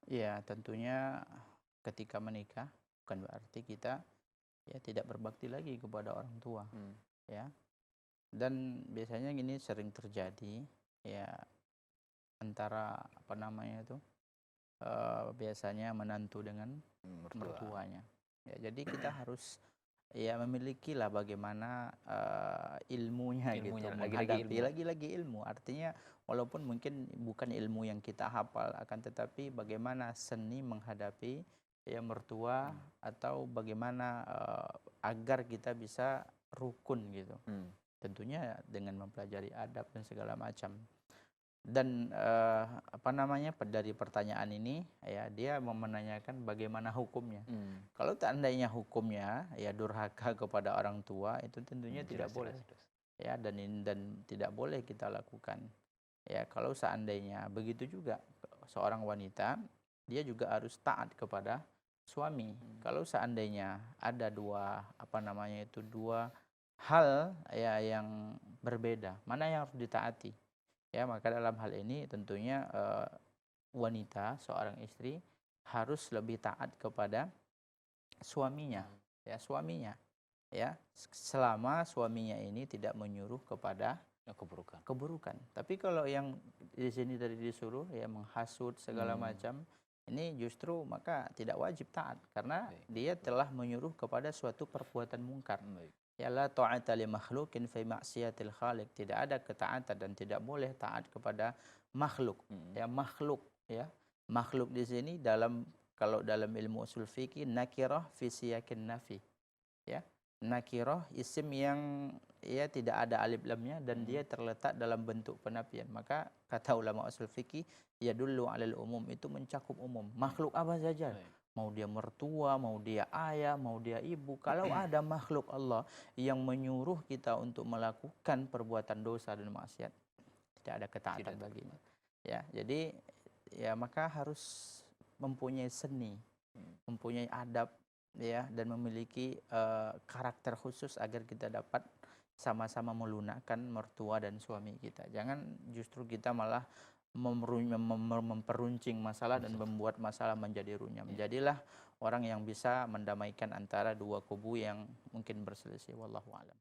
Ya, tentunya ketika menikah bukan berarti kita ya tidak berbakti lagi kepada orang tua, Hmm. ya. Dan biasanya gini sering terjadi ya antara apa namanya itu biasanya menantu dengan Mertua. mertuanya. Ya, jadi kita harus ya memilikilah bagaimana ilmunya Ilmunya, gitu lagi-lagi menghadapi ilmu. lagi-lagi ilmu. Artinya walaupun mungkin bukan ilmu yang kita hafal akan tetapi bagaimana seni menghadapi ya mertua atau bagaimana agar kita bisa rukun gitu. Hmm. Tentunya dengan mempelajari adab dan segala macam. Dan apa namanya dari pertanyaan ini ya dia mau menanyakan bagaimana hukumnya. Hmm. Kalau seandainya hukumnya ya durhaka kepada orang tua itu tentunya tidak Jelas, boleh. jelas, jelas. Ya dan tidak boleh kita lakukan. Ya kalau seandainya begitu juga seorang wanita dia juga harus taat kepada suami. Kalau seandainya ada dua apa namanya itu dua hal ya yang berbeda, mana yang harus ditaati? Ya, maka dalam hal ini tentunya wanita, seorang istri harus lebih taat kepada suaminya, ya suaminya, ya selama suaminya ini tidak menyuruh kepada Keburukan. keburukan. Tapi kalau yang di sini tadi disuruh ya menghasut segala macam, ini justru maka tidak wajib taat karena Baik. dia telah menyuruh kepada suatu perbuatan mungkar. Baik. Ya la ta'ata li makhlukin fi maksiatil khaliq. Tidak ada ketaatan dan tidak boleh taat kepada makhluk. Ya makhluk ya. Makhluk di sini kalau dalam ilmu usul fikih nakirah fi siyakin nafi. Ya. Nakirah isim yang ya tidak ada alif lamnya dan dia terletak dalam bentuk penafian. Maka kata ulama usul fikih ya dulu alal umum itu mencakup umum. Makhluk apa saja. Baik. Mau dia mertua, mau dia ayah, mau dia ibu. Kalau ada makhluk Allah yang menyuruh kita untuk melakukan perbuatan dosa dan maksiat, tidak ada ketaatan Tidak baginya. tepat. Ya, jadi ya maka harus mempunyai seni, mempunyai adab ya dan memiliki karakter khusus agar kita dapat sama-sama melunakkan mertua dan suami kita. Jangan justru kita malah memperuncing masalah dan membuat masalah menjadi runyam. Jadilah orang yang bisa mendamaikan antara dua kubu yang mungkin berselisih. Wallahu a'lam.